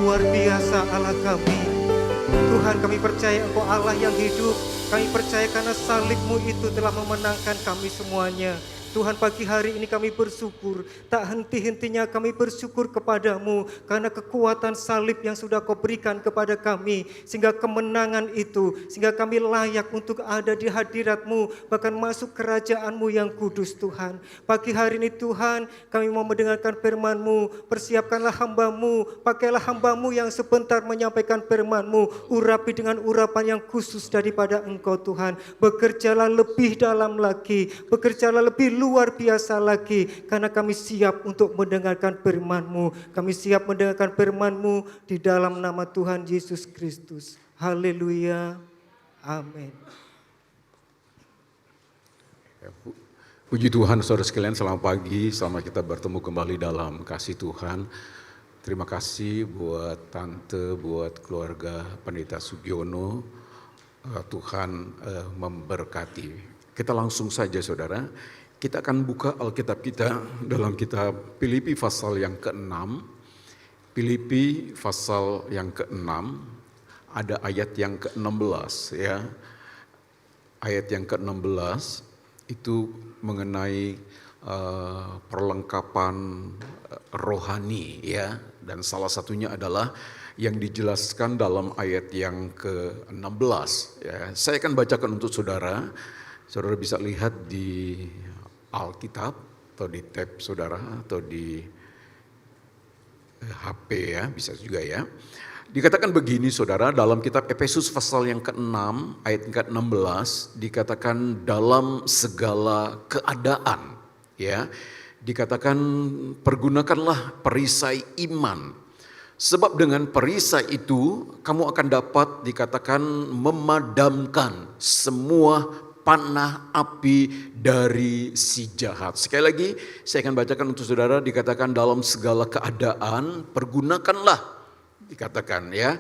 luar biasa Allah kami. Tuhan, kami percaya Engkau Allah yang hidup. Kami percaya karena salib-Mu itu telah memenangkan kami semuanya. Tuhan, pagi hari ini kami bersyukur, tak henti-hentinya kami bersyukur kepadamu karena kekuatan salib yang sudah Kau berikan kepada kami, sehingga kemenangan itu, sehingga kami layak untuk ada di hadirat-Mu, bahkan masuk kerajaan-Mu yang kudus. Tuhan, pagi hari ini Tuhan, kami mau mendengarkan firman-Mu. Persiapkanlah hamba-Mu, pakailah hamba-Mu yang sebentar menyampaikan firman-Mu, urapi dengan urapan yang khusus daripada Engkau. Tuhan, bekerjalah lebih dalam lagi, bekerjalah lebih luar biasa lagi, karena kami siap untuk mendengarkan firman-Mu. Kami siap mendengarkan firman-Mu di dalam nama Tuhan Yesus Kristus. Haleluya. Amin. Puji Tuhan, saudara sekalian, selamat pagi. Selamat kita bertemu kembali dalam kasih Tuhan. Terima kasih buat tante, buat keluarga Pendeta Sugiono. Tuhan memberkati. Kita langsung saja saudara. Kita akan buka Alkitab kita dalam kitab Filipi pasal yang ke-6. Filipi pasal yang ke-6 ada ayat yang ke-16 ya. Ayat yang ke-16 itu mengenai perlengkapan rohani ya, dan salah satunya adalah yang dijelaskan dalam ayat yang ke-16 ya. Saya akan bacakan untuk saudara. Saudara bisa lihat di Alkitab atau di tab saudara atau di HP ya, bisa juga ya. Dikatakan begini saudara, dalam kitab Efesus pasal yang ke-6 ayat ke-16 dikatakan dalam segala keadaan ya. Dikatakan pergunakanlah perisai iman. Sebab dengan perisai itu kamu akan dapat dikatakan memadamkan semua panah api dari si jahat. Sekali lagi saya akan bacakan untuk saudara, dikatakan dalam segala keadaan pergunakanlah, dikatakan ya,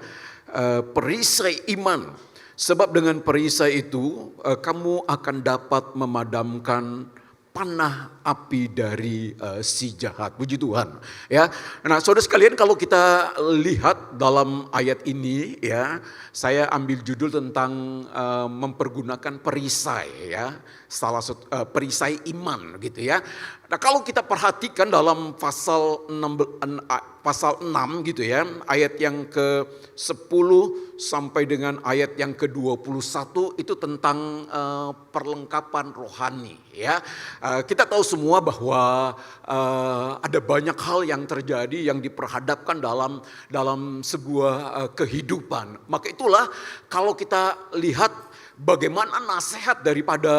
perisai iman. Sebab dengan perisai itu kamu akan dapat memadamkan panah api dari si jahat. Puji Tuhan ya. Nah saudara sekalian, kalau kita lihat dalam ayat ini ya, saya ambil judul tentang mempergunakan perisai ya, salah satu perisai iman gitu ya. Nah kalau kita perhatikan dalam pasal 6 gitu ya, ayat yang ke-10 sampai dengan ayat yang ke-21 itu tentang perlengkapan rohani ya. Kita tahu semua bahwa ada banyak hal yang terjadi yang diperhadapkan dalam sebuah kehidupan. Maka itulah kalau kita lihat bagaimana nasihat daripada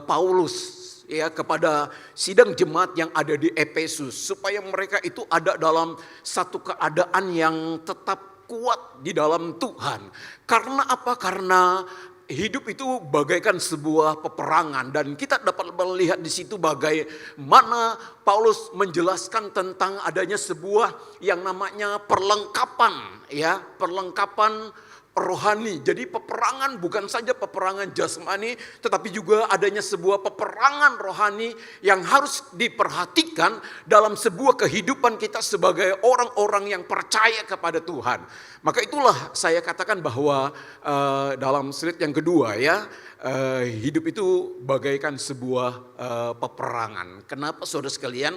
Paulus ya kepada sidang jemaat yang ada di Efesus, supaya mereka itu ada dalam satu keadaan yang tetap kuat di dalam Tuhan. Karena apa? Karena hidup itu bagaikan sebuah peperangan, dan kita dapat melihat di situ bagaimana Paulus menjelaskan tentang adanya sebuah yang namanya perlengkapan ya, perlengkapan rohani. Jadi peperangan bukan saja peperangan jasmani, tetapi juga adanya sebuah peperangan rohani yang harus diperhatikan dalam sebuah kehidupan kita sebagai orang-orang yang percaya kepada Tuhan. Maka itulah saya katakan bahwa dalam slide yang kedua ya, hidup itu bagaikan sebuah peperangan. Kenapa saudara sekalian?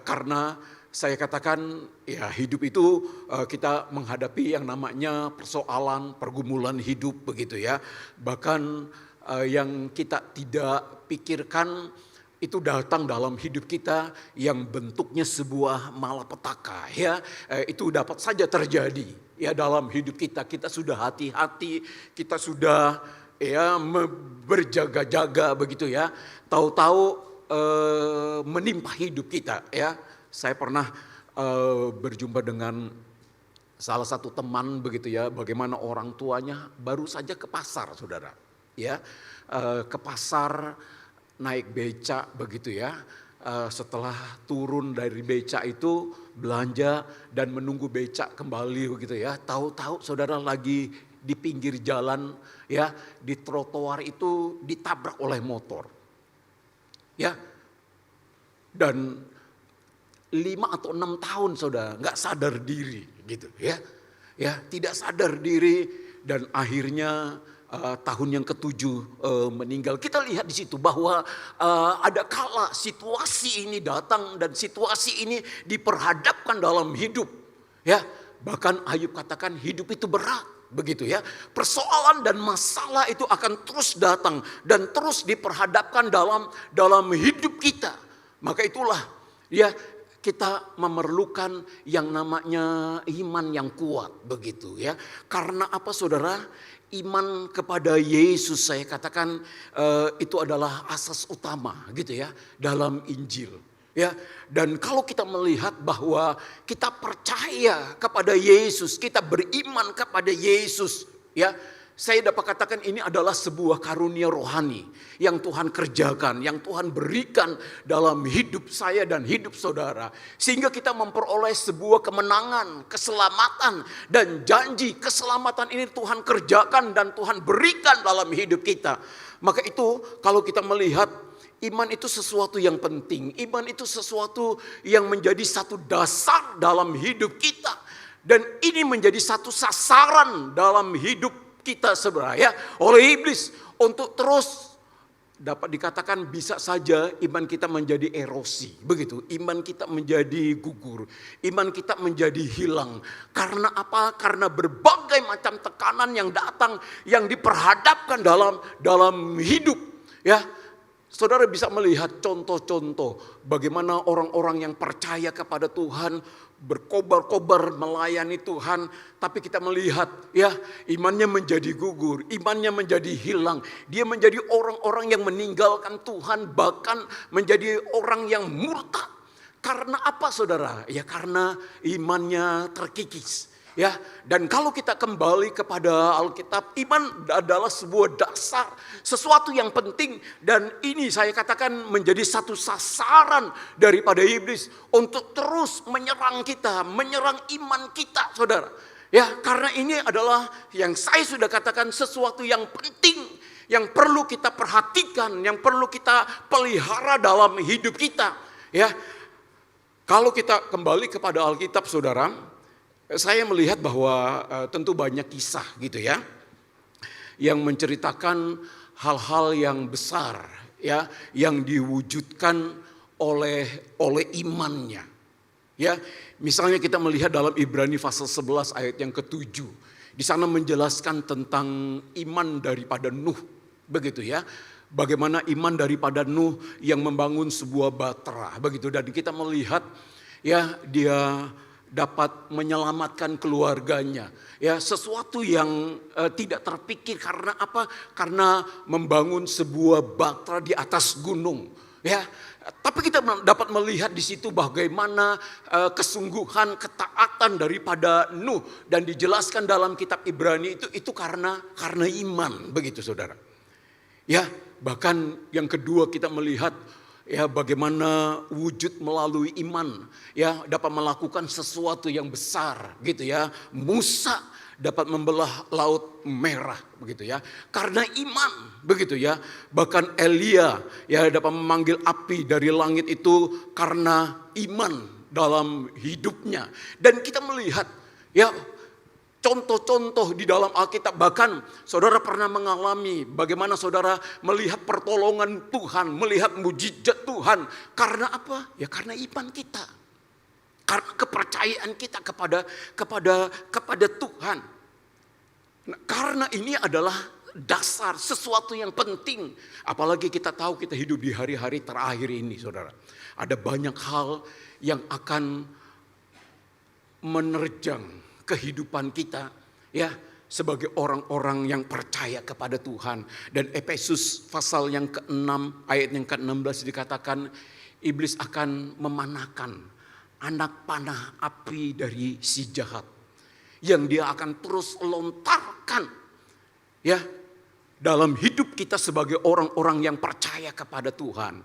Karena saya katakan ya, hidup itu kita menghadapi yang namanya persoalan, pergumulan hidup begitu ya. Bahkan yang kita tidak pikirkan itu datang dalam hidup kita yang bentuknya sebuah malapetaka ya. Itu dapat saja terjadi ya dalam hidup kita. Kita sudah hati-hati, kita sudah ya berjaga-jaga begitu ya. Tahu-tahu menimpa hidup kita ya. Saya pernah berjumpa dengan salah satu teman begitu ya, bagaimana orang tuanya baru saja ke pasar saudara ya, ke pasar naik becak begitu ya. Setelah turun dari becak itu belanja dan menunggu becak kembali begitu ya, tahu-tahu saudara lagi di pinggir jalan ya, di trotoar itu ditabrak oleh motor ya. Dan 5 atau 6 tahun saudara nggak sadar diri gitu ya. ya, tidak sadar diri dan akhirnya tahun yang ketujuh meninggal. Kita lihat di situ bahwa ada kala situasi ini datang dan situasi ini diperhadapkan dalam hidup, ya. Bahkan Ayub katakan hidup itu berat, begitu ya. Persoalan dan masalah itu akan terus datang dan terus diperhadapkan dalam hidup kita. Maka itulah ya, kita memerlukan yang namanya iman yang kuat, begitu ya. Karena apa saudara? Iman kepada Yesus, saya katakan itu adalah asas utama gitu ya dalam Injil. Ya, dan kalau kita melihat bahwa kita percaya kepada Yesus, kita beriman kepada Yesus, ya, saya dapat katakan ini adalah sebuah karunia rohani yang Tuhan kerjakan, yang Tuhan berikan dalam hidup saya dan hidup saudara. Sehingga kita memperoleh sebuah kemenangan, keselamatan, dan janji keselamatan ini Tuhan kerjakan dan Tuhan berikan dalam hidup kita. Maka itu kalau kita melihat iman itu sesuatu yang penting. Iman itu sesuatu yang menjadi satu dasar dalam hidup kita. Dan ini menjadi satu sasaran dalam hidup kita sebenarnya oleh iblis. Untuk terus dapat dikatakan bisa saja iman kita menjadi erosi. Begitu, iman kita menjadi gugur. Iman kita menjadi hilang. Karena apa? Karena berbagai macam tekanan yang datang, yang diperhadapkan dalam hidup. Ya, saudara bisa melihat contoh-contoh bagaimana orang-orang yang percaya kepada Tuhan berkobar-kobar melayani Tuhan, tapi kita melihat ya imannya menjadi gugur, imannya menjadi hilang. Dia menjadi orang-orang yang meninggalkan Tuhan, bahkan menjadi orang yang murtad. Karena apa saudara? Ya karena imannya terkikis. Ya, dan kalau kita kembali kepada Alkitab, iman adalah sebuah dasar, sesuatu yang penting, dan ini saya katakan menjadi satu sasaran daripada iblis untuk terus menyerang kita, menyerang iman kita, saudara. Ya, karena ini adalah yang saya sudah katakan sesuatu yang penting, yang perlu kita perhatikan, yang perlu kita pelihara dalam hidup kita. Ya, kalau kita kembali kepada Alkitab, saudara, saya melihat bahwa tentu banyak kisah gitu ya, yang menceritakan hal-hal yang besar ya, yang diwujudkan oleh imannya. Ya, misalnya kita melihat dalam Ibrani pasal 11 ayat yang ke-7. Di sana menjelaskan tentang iman daripada Nuh, begitu ya. Bagaimana iman daripada Nuh yang membangun sebuah batra, begitu. Dan kita melihat ya dia dapat menyelamatkan keluarganya. Ya, sesuatu yang tidak terpikir. Karena apa? Karena membangun sebuah batra di atas gunung. Ya, tapi kita dapat melihat di situ bagaimana kesungguhan, ketaatan daripada Nuh, dan dijelaskan dalam kitab Ibrani itu karena iman, begitu saudara. Ya, bahkan yang kedua kita melihat ya bagaimana wujud melalui iman ya dapat melakukan sesuatu yang besar gitu ya. Musa dapat membelah laut merah begitu ya karena iman begitu ya. Bahkan Elia ya dapat memanggil api dari langit itu karena iman dalam hidupnya. Dan kita melihat ya contoh-contoh di dalam Alkitab, bahkan saudara pernah mengalami bagaimana saudara melihat pertolongan Tuhan, melihat mujizat Tuhan. Karena apa? Ya karena iman kita. Karena kepercayaan kita kepada Tuhan. Nah, karena ini adalah dasar sesuatu yang penting. Apalagi kita tahu kita hidup di hari-hari terakhir ini, saudara. Ada banyak hal yang akan menerjang kehidupan kita ya sebagai orang-orang yang percaya kepada Tuhan. Dan Efesus pasal yang ke-6 ayat yang ke-16 dikatakan iblis akan memanahkan anak panah api dari si jahat yang dia akan terus lontarkan ya dalam hidup kita sebagai orang-orang yang percaya kepada Tuhan.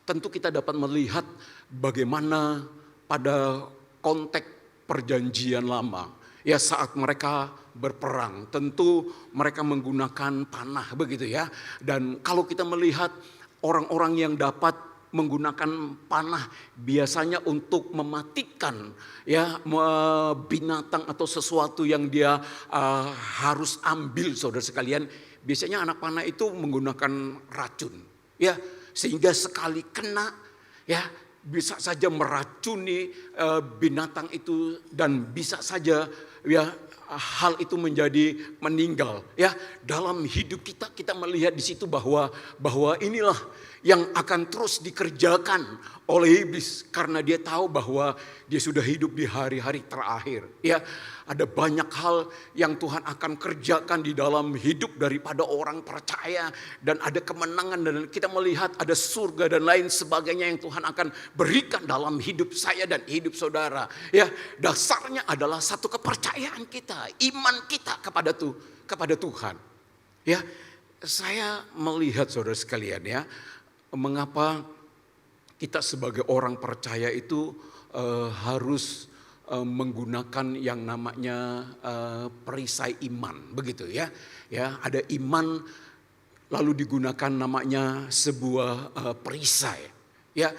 Tentu kita dapat melihat bagaimana pada konteks perjanjian lama ya saat mereka berperang tentu mereka menggunakan panah begitu ya. Dan kalau kita melihat orang-orang yang dapat menggunakan panah biasanya untuk mematikan ya binatang atau sesuatu yang dia harus ambil, saudara sekalian. Biasanya anak panah itu menggunakan racun, ya, sehingga sekali kena ya bisa saja meracuni binatang itu dan bisa saja ya hal itu menjadi meninggal. Ya, dalam hidup kita melihat di situ bahwa inilah yang akan terus dikerjakan oleh iblis karena dia tahu bahwa dia sudah hidup di hari-hari terakhir. Ya, ada banyak hal yang Tuhan akan kerjakan di dalam hidup daripada orang percaya dan ada kemenangan dan kita melihat ada surga dan lain sebagainya yang Tuhan akan berikan dalam hidup saya dan hidup saudara. Ya, dasarnya adalah satu kepercayaan kita, iman kita kepada Tuhan. Ya, saya melihat saudara sekalian ya, mengapa kita sebagai orang percaya itu harus menggunakan yang namanya perisai iman, begitu ya. Ya, ada iman lalu digunakan namanya sebuah perisai. Ya,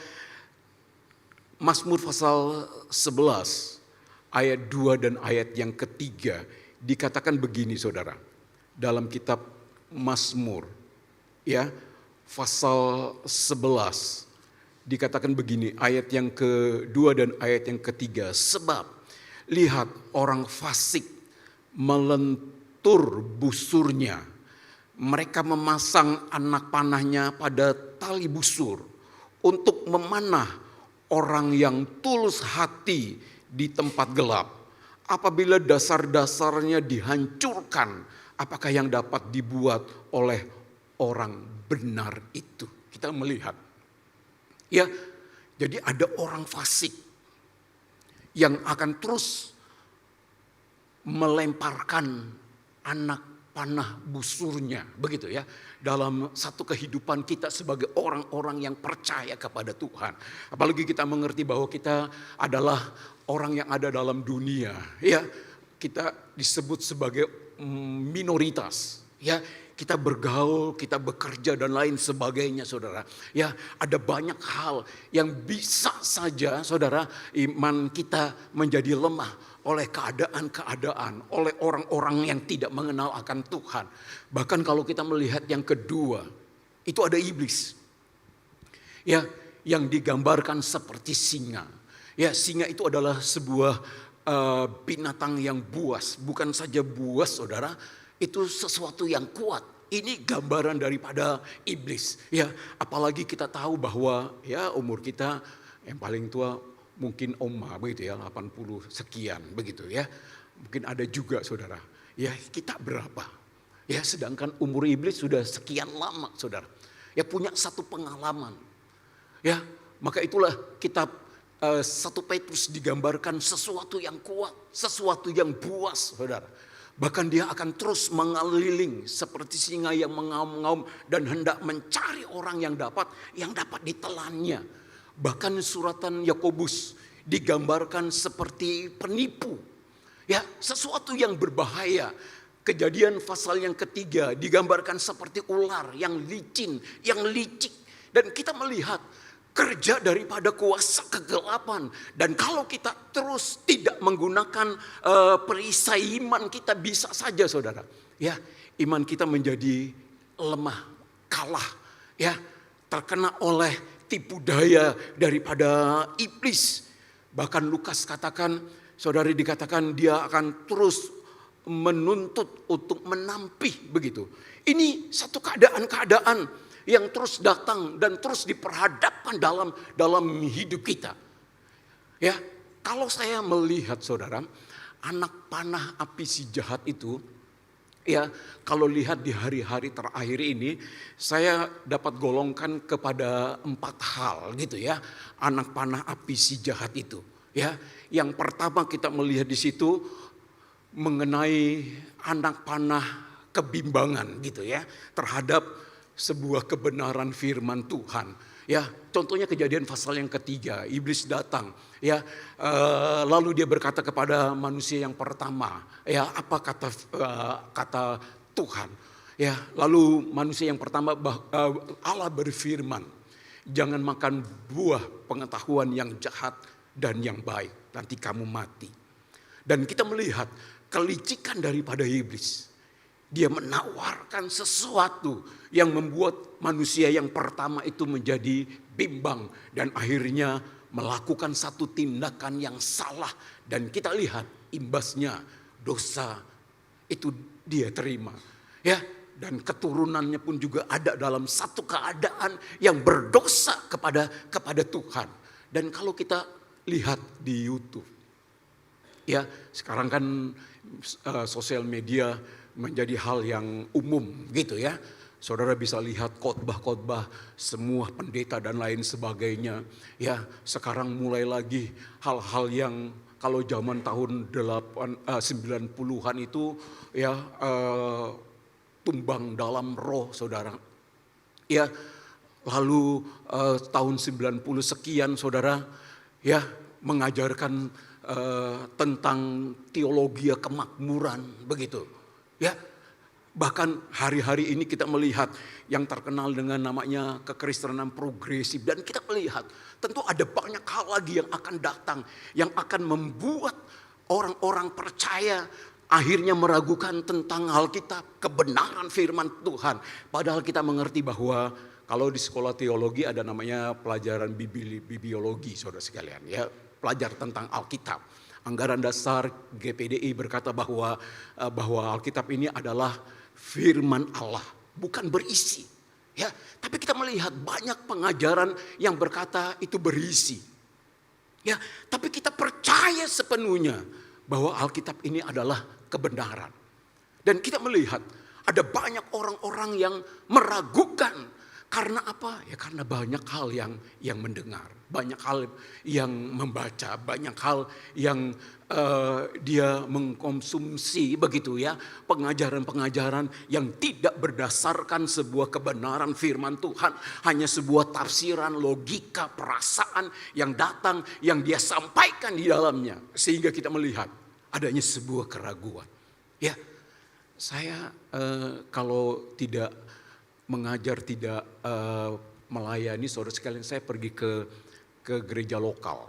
Mazmur pasal 11 ayat 2 dan ayat yang ketiga dikatakan begini saudara. Dalam kitab Mazmur ya pasal 11 dikatakan begini, ayat yang kedua dan ayat yang ketiga. Sebab lihat orang fasik melentur busurnya, mereka memasang anak panahnya pada tali busur untuk memanah orang yang tulus hati di tempat gelap. Apabila dasar-dasarnya dihancurkan, apakah yang dapat dibuat oleh orang benar itu? Kita melihat ya, jadi ada orang fasik yang akan terus melemparkan anak panah busurnya, begitu ya, dalam satu kehidupan kita sebagai orang-orang yang percaya kepada Tuhan. Apalagi kita mengerti bahwa kita adalah orang yang ada dalam dunia, ya, kita disebut sebagai minoritas, ya. Kita bergaul, kita bekerja dan lain sebagainya saudara. Ya, ada banyak hal yang bisa saja saudara iman kita menjadi lemah oleh keadaan-keadaan, oleh orang-orang yang tidak mengenal akan Tuhan. Bahkan kalau kita melihat yang kedua, itu ada iblis. Ya, yang digambarkan seperti singa. Ya, singa itu adalah sebuah binatang yang buas, bukan saja buas saudara, itu sesuatu yang kuat. Ini gambaran daripada iblis. Ya, apalagi kita tahu bahwa ya umur kita yang paling tua mungkin Oma begitu ya, 80 sekian begitu ya. Mungkin ada juga saudara. Ya, kita berapa? Ya, sedangkan umur iblis sudah sekian lama saudara. Ya, punya satu pengalaman. Ya, maka itulah kitab 1 Petrus digambarkan sesuatu yang kuat, sesuatu yang buas saudara. Bahkan dia akan terus mengeliling seperti singa yang mengaum-ngaum dan hendak mencari orang yang dapat ditelannya. Bahkan suratan Yakobus digambarkan seperti penipu. Ya, sesuatu yang berbahaya. Kejadian pasal yang ketiga digambarkan seperti ular yang licin, yang licik. Dan kita melihat kerja daripada kuasa kegelapan. Dan kalau kita terus tidak menggunakan perisai iman kita, bisa saja saudara, ya, iman kita menjadi lemah, kalah, ya, terkena oleh tipu daya daripada iblis. Bahkan Lukas katakan, saudari dikatakan dia akan terus menuntut untuk menampih begitu. Ini satu keadaan-keadaan yang terus datang dan terus diperhadapkan dalam hidup kita. Ya, kalau saya melihat saudara, anak panah api si jahat itu, ya, kalau lihat di hari-hari terakhir ini, saya dapat golongkan kepada 4 hal gitu ya, anak panah api si jahat itu. Ya, yang pertama kita melihat di situ mengenai anak panah kebimbangan gitu ya, terhadap sebuah kebenaran firman Tuhan. Ya, contohnya kejadian pasal yang ketiga, iblis datang. Ya, lalu dia berkata kepada manusia yang pertama, ya, apa kata Tuhan? Ya, lalu manusia yang pertama Allah berfirman, Jangan makan buah pengetahuan yang jahat dan yang baik, nanti kamu mati. Dan kita melihat kelicikan daripada iblis. Dia menawarkan sesuatu yang membuat manusia yang pertama itu menjadi bimbang dan akhirnya melakukan satu tindakan yang salah, dan kita lihat imbasnya dosa itu dia terima. Ya, dan keturunannya pun juga ada dalam satu keadaan yang berdosa kepada Tuhan. Dan kalau kita lihat di YouTube, ya sekarang kan sosial media menjadi hal yang umum gitu ya. Saudara bisa lihat khotbah-khotbah semua pendeta dan lain sebagainya. Ya, sekarang mulai lagi hal-hal yang kalau zaman tahun 90-an itu ya tumbang dalam roh, saudara. Ya, lalu tahun 90 sekian, saudara, ya mengajarkan tentang teologi kemakmuran begitu. Ya, bahkan hari-hari ini kita melihat yang terkenal dengan namanya kekristenan progresif, dan kita melihat tentu ada banyak hal lagi yang akan datang yang akan membuat orang-orang percaya akhirnya meragukan tentang Alkitab, kebenaran firman Tuhan. Padahal kita mengerti bahwa kalau di sekolah teologi ada namanya pelajaran bibliologi, saudara sekalian, ya, pelajar tentang Alkitab. Anggaran dasar GPDI berkata bahwa Alkitab ini adalah firman Allah, bukan berisi. Ya, tapi kita melihat banyak pengajaran yang berkata itu berisi. Ya, tapi kita percaya sepenuhnya bahwa Alkitab ini adalah kebenaran. Dan kita melihat ada banyak orang-orang yang meragukan. Karena apa? Ya karena banyak hal yang mendengar, banyak hal yang membaca, banyak hal yang dia mengkonsumsi begitu ya, pengajaran-pengajaran yang tidak berdasarkan sebuah kebenaran firman Tuhan, hanya sebuah tafsiran, logika, perasaan yang datang, yang dia sampaikan di dalamnya, sehingga kita melihat adanya sebuah keraguan. Ya, saya kalau tidak mengajar, tidak melayani, saudara sekalian, saya pergi ke gereja lokal,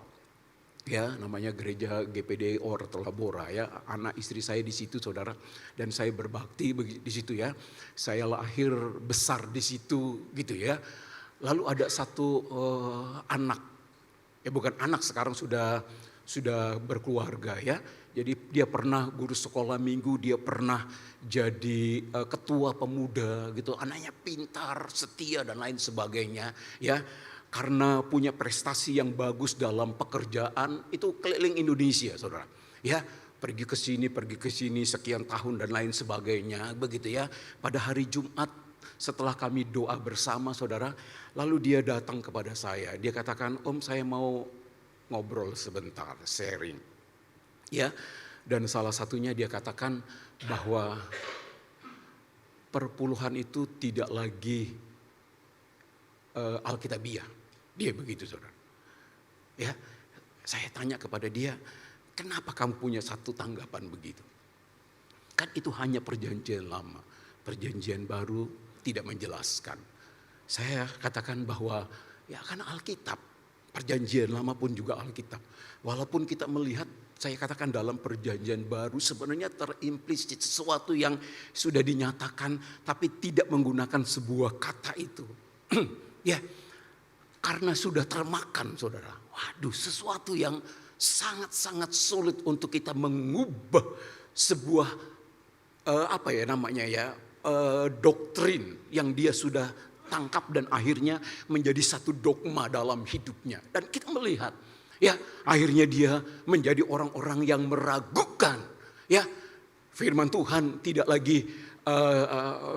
ya namanya gereja GPD Or Telabora, ya anak istri saya di situ, saudara, dan saya berbakti di situ ya. Saya lahir besar di situ gitu ya. Lalu ada satu anak, ya bukan anak, sekarang sudah berkeluarga ya. Jadi dia pernah guru sekolah minggu, dia pernah jadi ketua pemuda gitu. Anaknya pintar, setia dan lain sebagainya ya. Karena punya prestasi yang bagus dalam pekerjaan, itu keliling Indonesia, saudara. Ya, pergi ke sini sekian tahun dan lain sebagainya begitu ya. Pada hari Jumat setelah kami doa bersama, saudara, lalu dia datang kepada saya. Dia katakan, "Om, saya mau ngobrol sebentar, sharing." Ya, dan salah satunya dia katakan bahwa perpuluhan itu tidak lagi Alkitabiah. Dia begitu, saudara. Ya, saya tanya kepada dia, kenapa kamu punya satu tanggapan begitu? Kan itu hanya perjanjian lama, perjanjian baru tidak menjelaskan. Saya katakan bahwa ya kan Alkitab, perjanjian lama pun juga Alkitab. Walaupun kita melihat, saya katakan dalam perjanjian baru sebenarnya terimplisit sesuatu yang sudah dinyatakan tapi tidak menggunakan sebuah kata itu. Ya, karena sudah termakan, saudara. Waduh, sesuatu yang sangat-sangat sulit untuk kita mengubah sebuah doktrin yang dia sudah tangkap dan akhirnya menjadi satu dogma dalam hidupnya. Dan kita melihat, ya, akhirnya dia menjadi orang-orang yang meragukan. Ya, firman Tuhan tidak lagi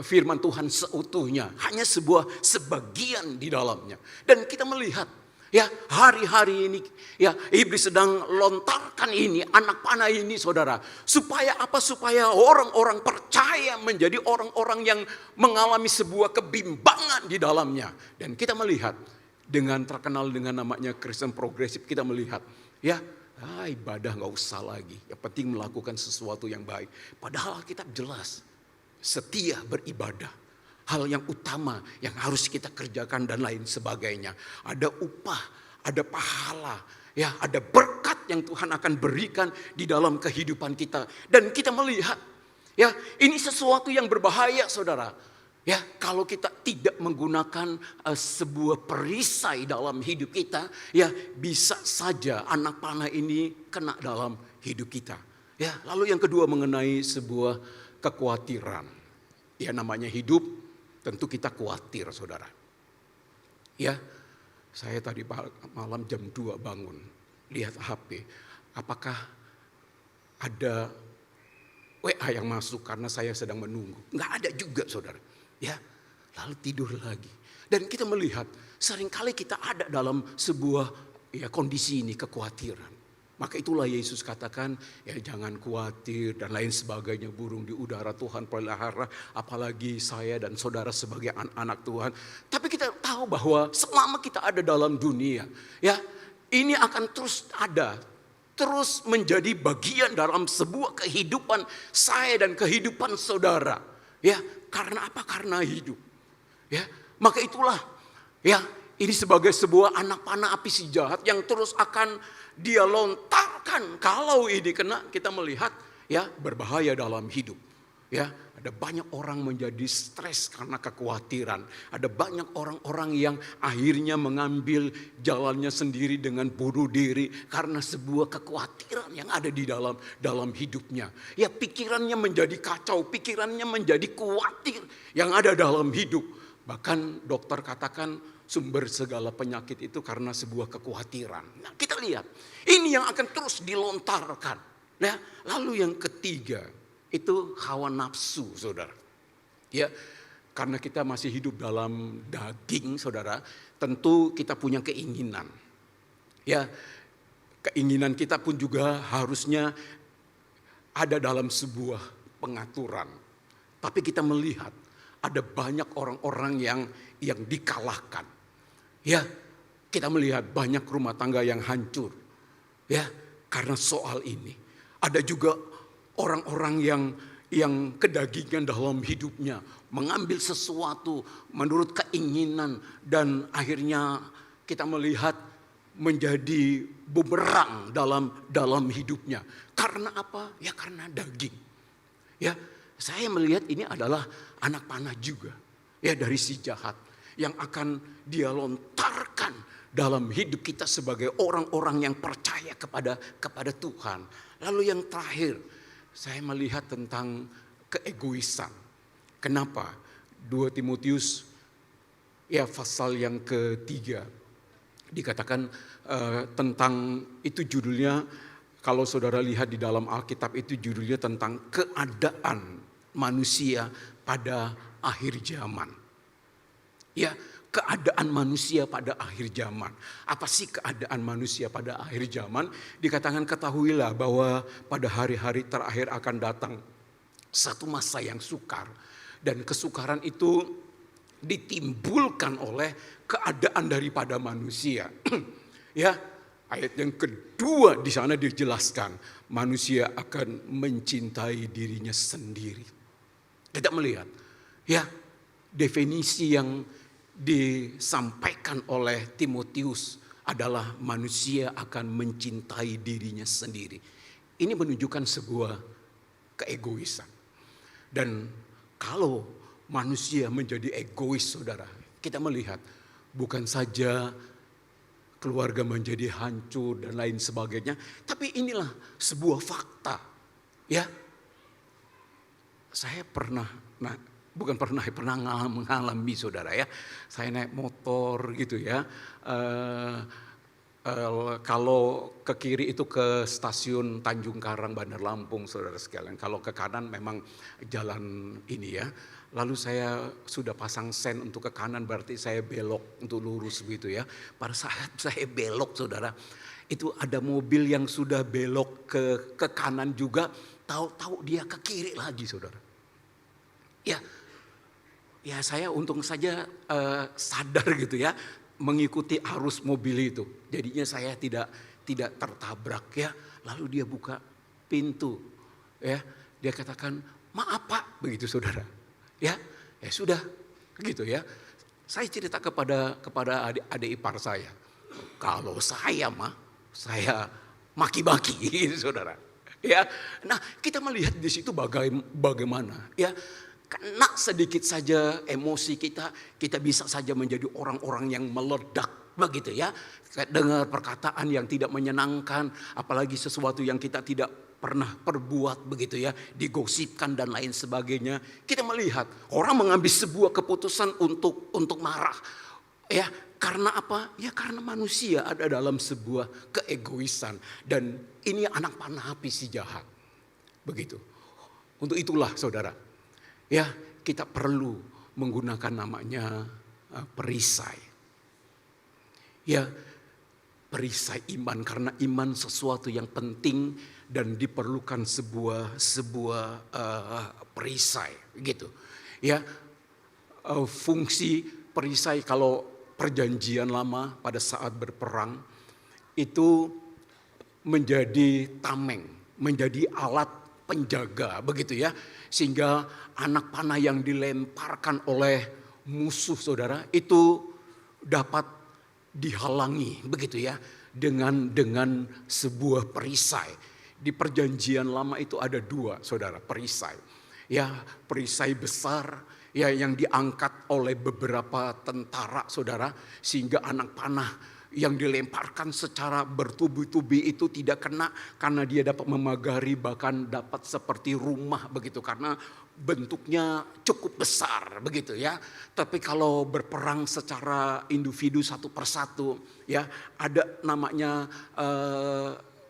firman Tuhan seutuhnya, hanya sebagian di dalamnya. Dan kita melihat, ya, hari-hari ini, ya, iblis sedang lontarkan ini, anak panah ini, saudara. Supaya apa? Supaya orang-orang percaya menjadi orang-orang yang mengalami sebuah kebimbangan di dalamnya. Dan kita melihat, dengan terkenal dengan namanya Kristen progresif, kita melihat, ya, ibadah gak usah lagi, yang penting melakukan sesuatu yang baik. Padahal Alkitab jelas, setia beribadah hal yang utama yang harus kita kerjakan dan lain sebagainya. Ada upah, ada pahala, ya, ada berkat yang Tuhan akan berikan di dalam kehidupan kita. Dan kita melihat, ya, ini sesuatu yang berbahaya, saudara. Ya, kalau kita tidak menggunakan sebuah perisai dalam hidup kita, ya bisa saja anak panah ini kena dalam hidup kita. Ya, lalu yang kedua mengenai sebuah kekhawatiran. Ya, namanya hidup, tentu kita khawatir, saudara. Ya, saya tadi malam jam 2 bangun, lihat HP. Apakah ada WA yang masuk karena saya sedang menunggu? Nggak ada juga, saudara. Ya, lalu tidur lagi. Dan kita melihat seringkali kita ada dalam sebuah kondisi ini, kekhawatiran. Maka itulah Yesus katakan, ya jangan khawatir dan lain sebagainya, burung di udara Tuhan pelihara, apalagi saya dan saudara sebagai anak-anak Tuhan. Tapi kita tahu bahwa selama kita ada dalam dunia, ya ini akan terus ada, terus menjadi bagian dalam sebuah kehidupan saya dan kehidupan saudara. Ya, karena apa? Karena hidup. Ya, maka itulah, ya ini sebagai sebuah anak panah api si jahat yang terus akan dia lontarkan. Kalau ini kena, kita melihat ya berbahaya dalam hidup. Ya, ada banyak orang menjadi stres karena kekhawatiran. Ada banyak orang-orang yang akhirnya mengambil jalannya sendiri dengan bunuh diri karena sebuah kekhawatiran yang ada di dalam hidupnya. Ya, pikirannya menjadi kacau, pikirannya menjadi khawatir yang ada dalam hidup. Bahkan dokter katakan sumber segala penyakit itu karena sebuah kekhawatiran. Nah, kita lihat, ini yang akan terus dilontarkan. Nah, lalu yang ketiga, itu hawa nafsu, saudara. Ya, karena kita masih hidup dalam daging, saudara, tentu kita punya keinginan. Ya, keinginan kita pun juga harusnya ada dalam sebuah pengaturan. Tapi kita melihat ada banyak orang-orang yang dikalahkan. Ya, kita melihat banyak rumah tangga yang hancur. Ya, karena soal ini. Ada juga orang-orang yang kedagingan dalam hidupnya, mengambil sesuatu menurut keinginan dan akhirnya kita melihat menjadi bumerang dalam hidupnya. Karena apa? Ya karena daging. Ya, saya melihat ini adalah anak panah juga, ya dari si jahat yang akan dia lontarkan dalam hidup kita sebagai orang-orang yang percaya kepada Tuhan. Lalu yang terakhir, saya melihat tentang keegoisan. Kenapa? 2 Timotius ya pasal yang ketiga dikatakan tentang itu judulnya, kalau saudara lihat di dalam Alkitab itu judulnya tentang keadaan manusia pada akhir zaman. Ya, keadaan manusia pada akhir zaman. Apa sih keadaan manusia pada akhir zaman? Dikatakan ketahuilah bahwa pada hari-hari terakhir akan datang satu masa yang sukar. Dan kesukaran itu ditimbulkan oleh keadaan daripada manusia. Ya, ayat yang kedua di sana dijelaskan manusia akan mencintai dirinya sendiri. Kita melihat ya definisi yang disampaikan oleh Timotius adalah manusia akan mencintai dirinya sendiri. Ini menunjukkan sebuah keegoisan. Dan kalau manusia menjadi egois, saudara, kita melihat bukan saja keluarga menjadi hancur dan lain sebagainya, tapi inilah sebuah fakta. Ya, saya pernah mengalami, saudara ya. Saya naik motor gitu ya. Kalau ke kiri itu ke stasiun Tanjung Karang Bandar Lampung, saudara sekalian. Kalau ke kanan memang jalan ini ya. Lalu saya sudah pasang sen untuk ke kanan, berarti saya belok untuk lurus begitu ya. Pada saat saya belok, saudara, itu ada mobil yang sudah belok ke kanan juga. Tahu-tahu dia ke kiri lagi, saudara. Ya saya untung saja sadar gitu ya, mengikuti arus mobil itu. Jadinya saya tidak tertabrak ya. Lalu dia buka pintu ya. Dia katakan, "Maaf Pak," begitu saudara. Ya sudah, gitu ya. Saya cerita kepada adik ipar saya, kalau saya mah saya maki-maki gitu, saudara. Ya, nah kita melihat di situ bagaimana ya, kena sedikit saja emosi kita bisa saja menjadi orang-orang yang meledak begitu ya. Dengar perkataan yang tidak menyenangkan, apalagi sesuatu yang kita tidak pernah perbuat begitu ya, digosipkan dan lain sebagainya. Kita melihat orang mengambil sebuah keputusan untuk marah. Ya, karena apa? Ya karena manusia ada dalam sebuah keegoisan, dan ini anak panah api si jahat. Begitu. Untuk itulah saudara, ya kita perlu menggunakan namanya perisai. Ya, perisai iman, karena iman sesuatu yang penting dan diperlukan sebuah perisai gitu. Ya, fungsi perisai kalau perjanjian lama pada saat berperang itu menjadi tameng, menjadi alat penjaga begitu ya, sehingga anak panah yang dilemparkan oleh musuh saudara itu dapat dihalangi begitu ya dengan sebuah perisai. Di perjanjian lama itu ada dua saudara perisai. Ya, perisai besar ya yang diangkat oleh beberapa tentara saudara, sehingga anak panah yang dilemparkan secara bertubi-tubi itu tidak kena, karena dia dapat memagari, bahkan dapat seperti rumah begitu, karena bentuknya cukup besar begitu ya. Tapi kalau berperang secara individu satu persatu ya, ada namanya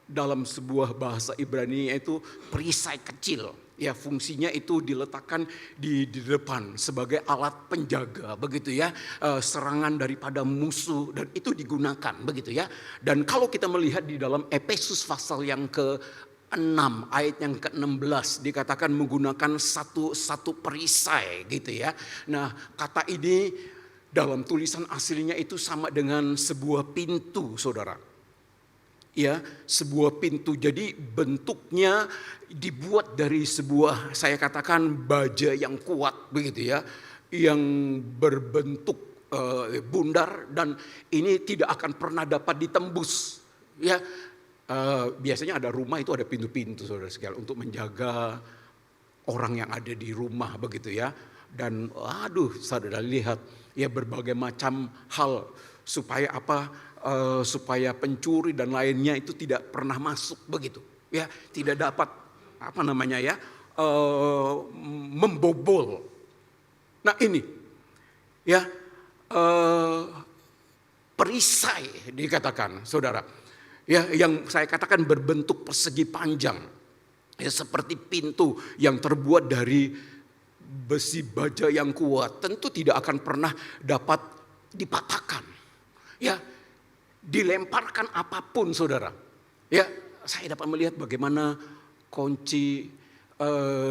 dalam sebuah bahasa Ibrani yaitu perisai kecil. Ya, fungsinya itu diletakkan di depan sebagai alat penjaga begitu ya, serangan daripada musuh, dan itu digunakan begitu ya. Dan kalau kita melihat di dalam Efesus pasal yang ke-6 ayat yang ke-16 dikatakan menggunakan satu perisai gitu ya. Nah, kata ini dalam tulisan aslinya itu sama dengan sebuah pintu saudara. Ya, sebuah pintu. Jadi bentuknya dibuat dari sebuah, saya katakan baja yang kuat begitu ya, yang berbentuk bundar, dan ini tidak akan pernah dapat ditembus. Ya, biasanya ada rumah itu ada pintu-pintu saudara sekalian untuk menjaga orang yang ada di rumah begitu ya. Dan saudara lihat ya berbagai macam hal supaya apa? Supaya pencuri dan lainnya itu tidak pernah masuk begitu ya, tidak dapat membobol. Nah ini ya perisai dikatakan saudara ya, yang saya katakan berbentuk persegi panjang ya, seperti pintu yang terbuat dari besi baja yang kuat, tentu tidak akan pernah dapat dipatahkan ya. Dilemparkan apapun saudara. Ya, saya dapat melihat bagaimana kunci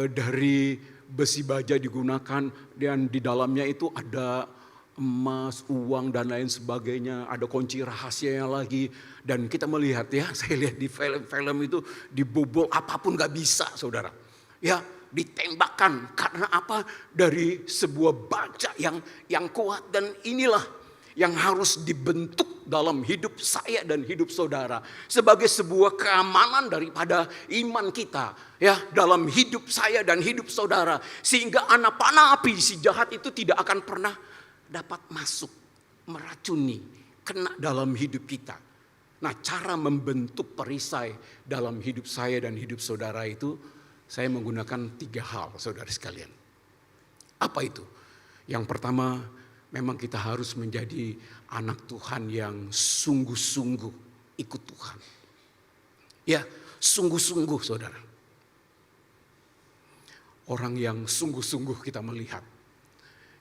dari besi baja digunakan, dan di dalamnya itu ada emas, uang dan lain sebagainya, ada kunci rahasianya lagi. Dan kita melihat ya, saya lihat di film-film itu dibobol apapun gak bisa saudara. Ya, ditembakkan karena apa? Dari sebuah baja yang kuat, dan inilah yang harus dibentuk dalam hidup saya dan hidup saudara sebagai sebuah keamanan daripada iman kita ya dalam hidup saya dan hidup saudara, sehingga anak panah api si jahat itu tidak akan pernah dapat masuk meracuni, kena dalam hidup kita. Nah, cara membentuk perisai dalam hidup saya dan hidup saudara itu saya menggunakan 3 hal saudara sekalian. Apa itu? Yang pertama, memang kita harus menjadi anak Tuhan yang sungguh-sungguh ikut Tuhan. Ya, sungguh-sungguh saudara. Orang yang sungguh-sungguh kita melihat.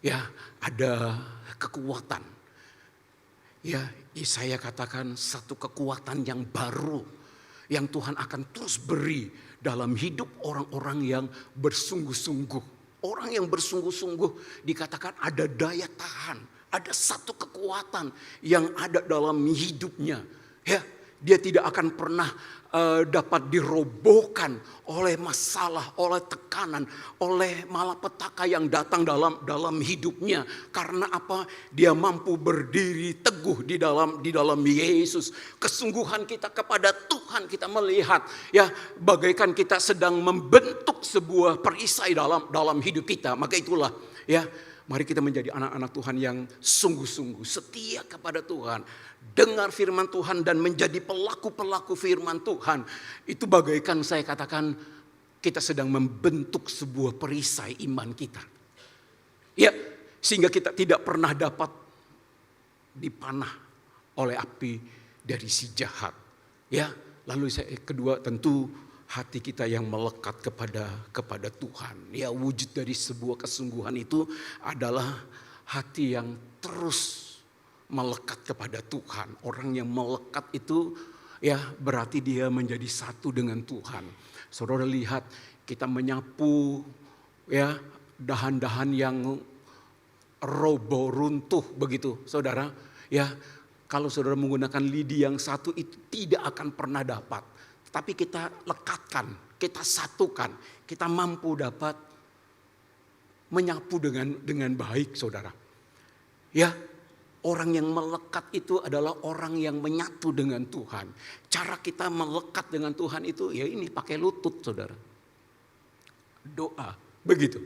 Ya, ada kekuatan. Ya, saya katakan satu kekuatan yang baru yang Tuhan akan terus beri dalam hidup orang-orang yang bersungguh-sungguh. Orang yang bersungguh-sungguh dikatakan ada daya tahan, ada satu kekuatan yang ada dalam hidupnya. Ya, dia tidak akan pernah dapat dirobohkan oleh masalah, oleh tekanan, oleh malapetaka yang datang dalam hidupnya. Karena apa? Dia mampu berdiri teguh di dalam Yesus. Kesungguhan kita kepada Tuhan, kita melihat ya bagaikan kita sedang membentuk sebuah perisai dalam hidup kita. Maka itulah ya, mari kita menjadi anak-anak Tuhan yang sungguh-sungguh setia kepada Tuhan. Dengar firman Tuhan dan menjadi pelaku-pelaku firman Tuhan. Itu bagaikan saya katakan kita sedang membentuk sebuah perisai iman kita. Ya, sehingga kita tidak pernah dapat dipanah oleh api dari si jahat. Ya, lalu kedua tentu hati kita yang melekat kepada Tuhan. Ya, wujud dari sebuah kesungguhan itu adalah hati yang terus melekat kepada Tuhan. Orang yang melekat itu ya berarti dia menjadi satu dengan Tuhan. Saudara lihat kita menyapu ya dahan-dahan yang roboh runtuh begitu saudara. Ya, kalau saudara menggunakan lidi yang satu itu tidak akan pernah dapat. Tapi kita lekatkan, kita satukan, kita mampu dapat menyapu dengan baik saudara. Ya, orang yang melekat itu adalah orang yang menyatu dengan Tuhan. Cara kita melekat dengan Tuhan itu ya ini pakai lutut saudara. Doa, begitu.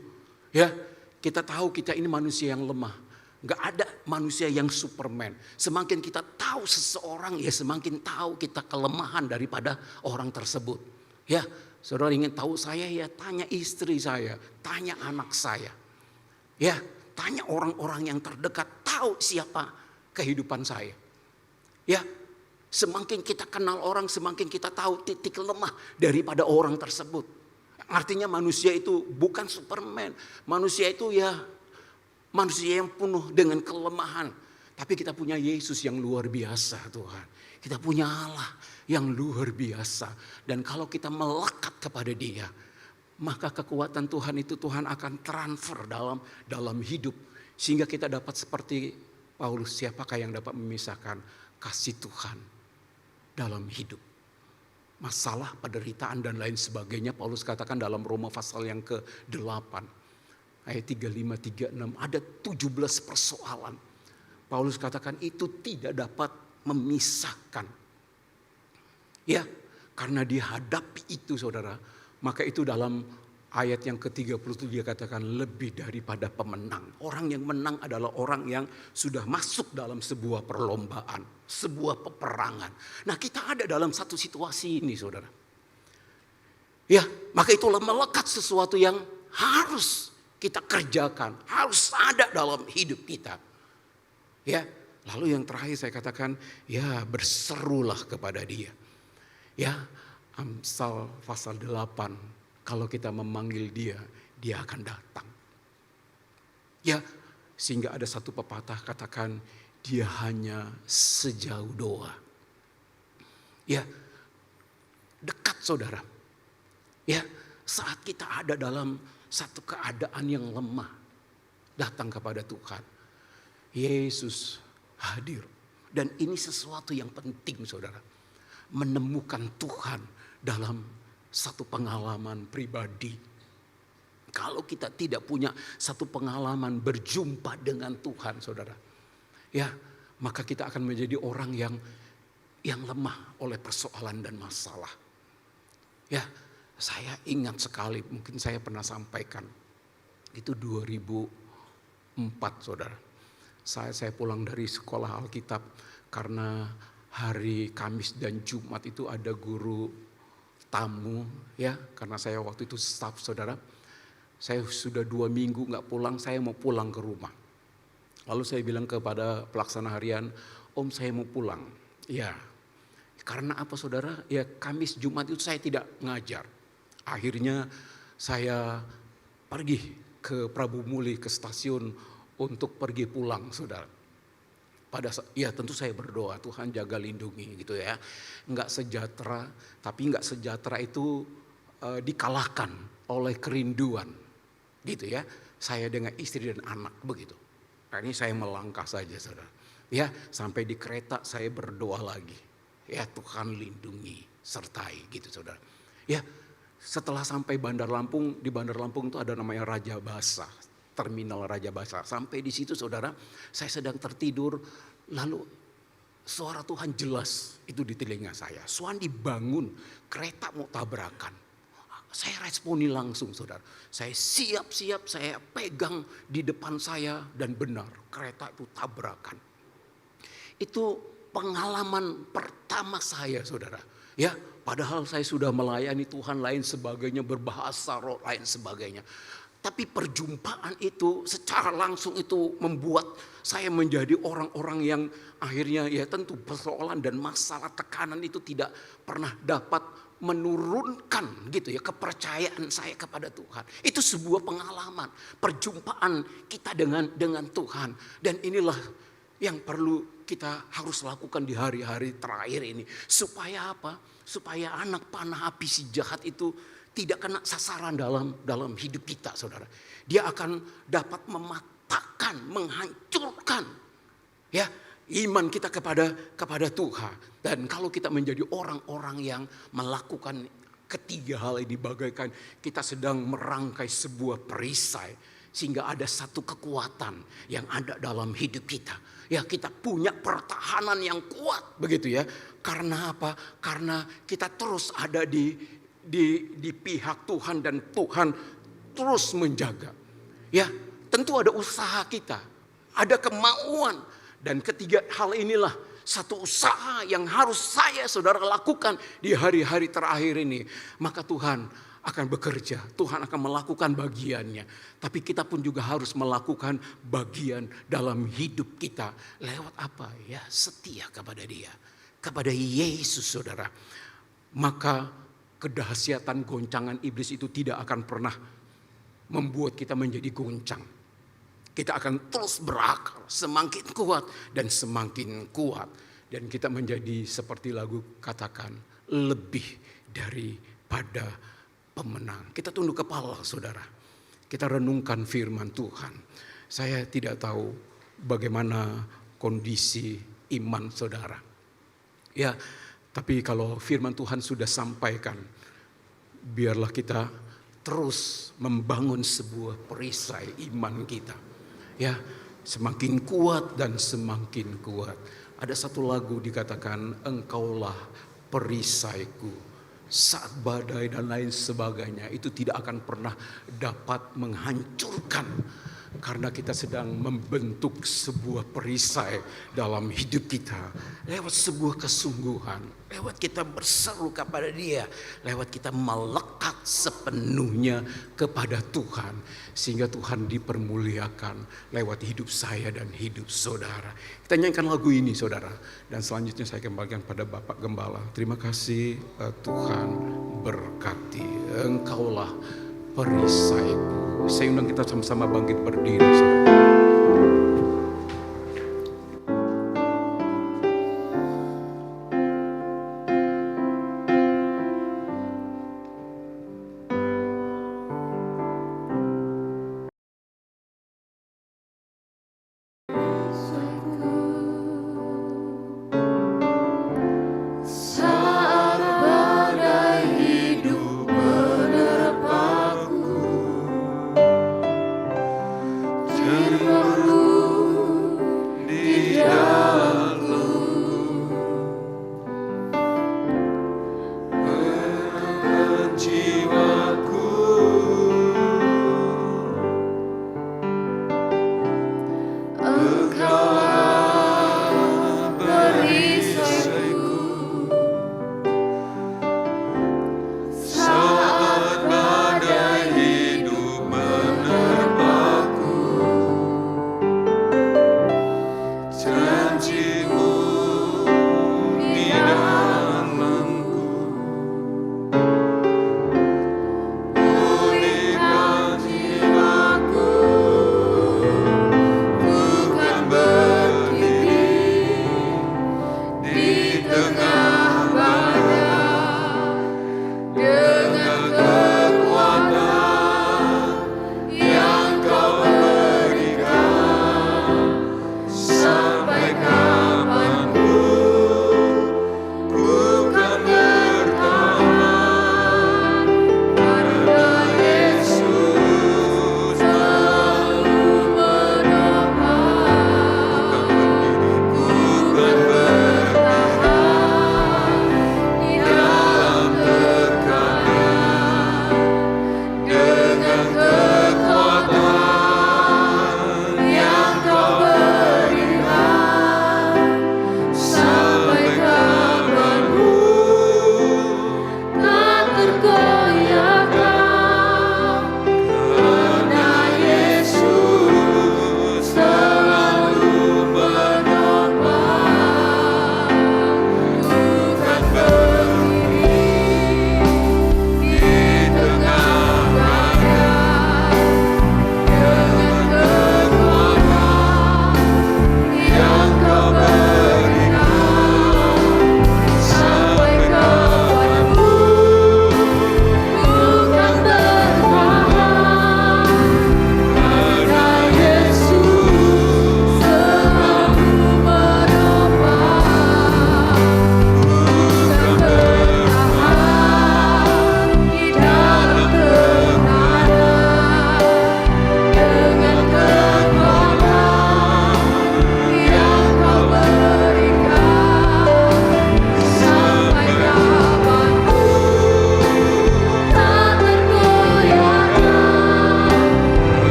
Ya, kita tahu kita ini manusia yang lemah. Gak ada manusia yang Superman. Semakin kita tahu seseorang ya semakin tahu kita kelemahan daripada orang tersebut. Ya, saudara ingin tahu saya ya tanya istri saya, tanya anak saya. Ya, tanya orang-orang yang terdekat, tahu siapa kehidupan saya. Ya, semakin kita kenal orang, semakin kita tahu titik lemah daripada orang tersebut. Artinya manusia itu bukan Superman. Manusia itu ya manusia yang penuh dengan kelemahan. Tapi kita punya Yesus yang luar biasa Tuhan. Kita punya Allah yang luar biasa. Dan kalau kita melekat kepada Dia, maka kekuatan Tuhan itu Tuhan akan transfer dalam hidup. Sehingga kita dapat seperti Paulus, siapakah yang dapat memisahkan kasih Tuhan dalam hidup. Masalah, penderitaan dan lain sebagainya. Paulus katakan dalam Roma pasal yang ke-8. Ayat 35, 36 ada 17 persoalan. Paulus katakan itu tidak dapat memisahkan. Ya, karena dihadapi itu saudara. Maka itu dalam ayat yang ke-37 dia katakan lebih daripada pemenang. Orang yang menang adalah orang yang sudah masuk dalam sebuah perlombaan. Sebuah peperangan. Nah kita ada dalam satu situasi ini saudara. Ya, maka itulah melekat sesuatu yang harus kita kerjakan. Harus ada dalam hidup kita. Ya, lalu yang terakhir saya katakan ya berserulah kepada Dia. Ya, Amsal pasal 8. Kalau kita memanggil Dia, Dia akan datang. Ya, sehingga ada satu pepatah katakan, Dia hanya sejauh doa. Ya, dekat saudara. Ya, saat kita ada dalam satu keadaan yang lemah, datang kepada Tuhan. Yesus hadir. Dan ini sesuatu yang penting saudara. Menemukan Tuhan dalam satu pengalaman pribadi. Kalau kita tidak punya satu pengalaman berjumpa dengan Tuhan saudara. Ya, maka kita akan menjadi orang yang lemah oleh persoalan dan masalah. Ya, saya ingat sekali, mungkin saya pernah sampaikan. Itu 2004 saudara. Saya pulang dari sekolah Alkitab karena hari Kamis dan Jumat itu ada guru tamu ya. Karena saya waktu itu staf saudara. Saya sudah 2 minggu gak pulang, saya mau pulang ke rumah. Lalu saya bilang kepada pelaksana harian, Om saya mau pulang. Ya, karena apa saudara? Ya Kamis Jumat itu saya tidak ngajar. Akhirnya saya pergi ke Prabu Muli ke stasiun untuk pergi pulang saudara. Ya tentu saya berdoa Tuhan jaga lindungi gitu ya. Enggak sejahtera, tapi enggak sejahtera itu dikalahkan oleh kerinduan gitu ya. Saya dengan istri dan anak begitu. Nah, ini saya melangkah saja saudara. Ya sampai di kereta saya berdoa lagi. ya Tuhan lindungi, sertai gitu saudara. Ya, setelah sampai Bandar Lampung, di Bandar Lampung itu ada namanya Raja Basa, terminal Raja Basa. Sampai di situ saudara, saya sedang tertidur, lalu suara Tuhan jelas itu di telinga saya. Suan dibangun, kereta mau tabrakan. Saya responi langsung saudara. Saya siap-siap, saya pegang di depan saya dan benar kereta itu tabrakan. Itu pengalaman pertama saya saudara. Ya, padahal saya sudah melayani Tuhan lain sebagainya, berbahasa roh lain sebagainya. Tapi perjumpaan itu secara langsung itu membuat saya menjadi orang-orang yang akhirnya ya tentu persoalan dan masalah tekanan itu tidak pernah dapat menurunkan gitu ya kepercayaan saya kepada Tuhan. Itu sebuah pengalaman, perjumpaan kita dengan Tuhan, dan inilah yang perlu kita harus lakukan di hari-hari terakhir ini. Supaya apa? Supaya anak panah api si jahat itu tidak kena sasaran dalam hidup kita saudara. Dia akan dapat mematahkan, menghancurkan ya iman kita kepada Tuhan. Dan kalau kita menjadi orang-orang yang melakukan ketiga hal ini, bagaikan kita sedang merangkai sebuah perisai sehingga ada satu kekuatan yang ada dalam hidup kita. Ya, kita punya pertahanan yang kuat begitu ya. Karena apa? Karena kita terus ada di pihak Tuhan dan Tuhan terus menjaga. Ya, tentu ada usaha kita, ada kemauan, dan ketiga hal inilah satu usaha yang harus saya saudara lakukan di hari-hari terakhir ini. Maka Tuhan akan bekerja, Tuhan akan melakukan bagiannya. Tapi kita pun juga harus melakukan bagian dalam hidup kita. Lewat apa? Ya, setia kepada Dia, kepada Yesus saudara. Maka kedahsyatan goncangan iblis itu tidak akan pernah membuat kita menjadi goncang. Kita akan terus berakar, semakin kuat dan semakin kuat. Dan kita menjadi seperti lagu katakan, lebih daripada pemenang. Kita tunduk kepala saudara. Kita renungkan firman Tuhan. Saya tidak tahu bagaimana kondisi iman saudara. Ya, tapi kalau firman Tuhan sudah sampaikan, biarlah kita terus membangun sebuah perisai iman kita. Ya, semakin kuat dan semakin kuat. Ada satu lagu dikatakan, engkaulah perisaiku. Saat badai dan lain sebagainya itu tidak akan pernah dapat menghancurkan. Karena kita sedang membentuk sebuah perisai dalam hidup kita. Lewat sebuah kesungguhan. Lewat kita berseru kepada Dia. Lewat kita melekat sepenuhnya kepada Tuhan. Sehingga Tuhan dipermuliakan lewat hidup saya dan hidup saudara. Kita nyanyikan lagu ini saudara. Dan selanjutnya saya kembalikan pada Bapak Gembala. Terima kasih Tuhan berkati. Engkaulah perisaiku. Saya undang kita sama-sama bangkit berdiri saudara. Terima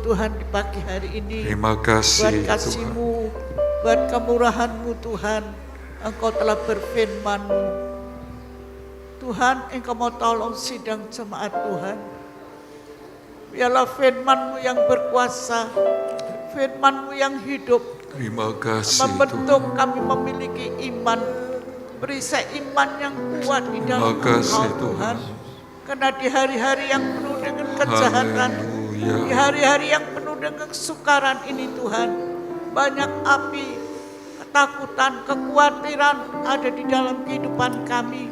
Tuhan di pagi hari ini. Terima Buat kasih Tuhan. kasih-Mu, buat kemurahan-Mu Tuhan. Engkau telah berfirman-Mu. Tuhan, Engkau mau tolong sidang jemaat Tuhan. Biarlah firman-Mu yang berkuasa, firman-Mu yang hidup, Terima kasih membentuk Tuhan. kami memiliki iman, perisai iman yang kuat di dalam Terima kasih, Engkau Tuhan. Karena di hari-hari yang penuh dengan kejahatan, Haleluya. di hari-hari yang penuh dengan kesukaran ini Tuhan, banyak api, ketakutan, kekhawatiran ada di dalam kehidupan kami.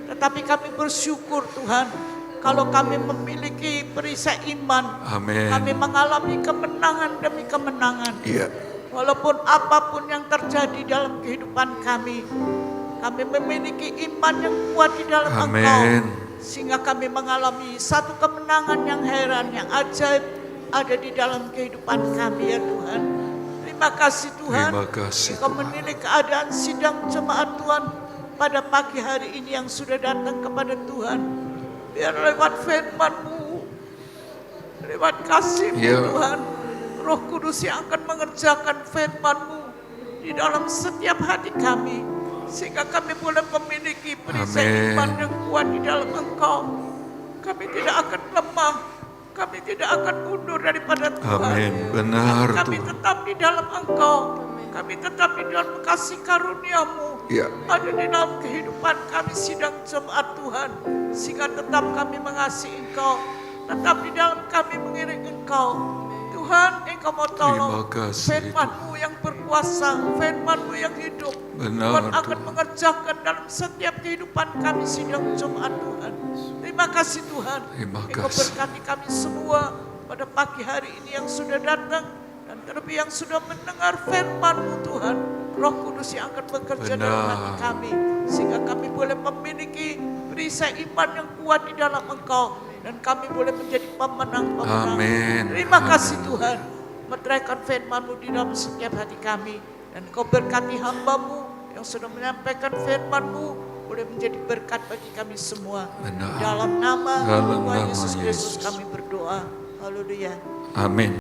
Tetapi kami bersyukur Tuhan, kalau kami memiliki perisai iman, Amin. kami mengalami kemenangan demi kemenangan. Iya. Walaupun apapun yang terjadi dalam kehidupan kami memiliki iman yang kuat di dalam Amin. Engkau. Sehingga kami mengalami satu kemenangan yang heran, yang ajaib ada di dalam kehidupan kami ya Tuhan. Terima kasih Tuhan. Terima kasih Engkau Tuhan. menilai keadaan sidang jemaat Tuhan pada pagi hari ini yang sudah datang kepada Tuhan. Biar lewat firman-Mu, lewat kasih-Mu Ya. Tuhan, Roh Kudus yang akan mengerjakan firman-Mu di dalam setiap hati kami, sehingga kami boleh memiliki perisai Amin. iman yang kuat di dalam Engkau. Kami tidak akan lemah, kami tidak akan mundur daripada Tuhan. Amin. Benar Kami Tuhan. tetap di dalam Engkau, kami tetap di dalam kasih karunia-Mu. Ya. Ada di dalam kehidupan kami sidang jemaat Tuhan, sehingga tetap kami mengasihi Engkau, tetap di dalam kami mengiring Engkau. Tuhan, Engkau mau tolong. Terima kasih, Firman-Mu yang berkuasa, firman-Mu yang hidup, Benar, Tuhan akan Tuhan. mengerjakan dalam setiap kehidupan kami sidang jemaat Tuhan. Terima kasih Tuhan. Terima Engkau kasih. berkati kami semua pada pagi hari ini yang sudah datang, dan terlebih yang sudah mendengar firman-Mu Tuhan. Roh Kudus yang akan bekerja dalam hati Benar. kami, sehingga kami boleh memiliki perisai iman yang kuat di dalam Engkau, dan kami boleh menjadi pemenang-pemenang. Amin. Terima Amin. kasih Tuhan. Meteraikan firman-Mu di dalam setiap hati kami, dan Kau berkati hamba-Mu yang sudah menyampaikan firman-Mu, boleh menjadi berkat bagi kami semua. Benar. Dalam nama Dalam Tuhan nama Yesus Kristus Yesus. kami berdoa. Haleluya. Amin.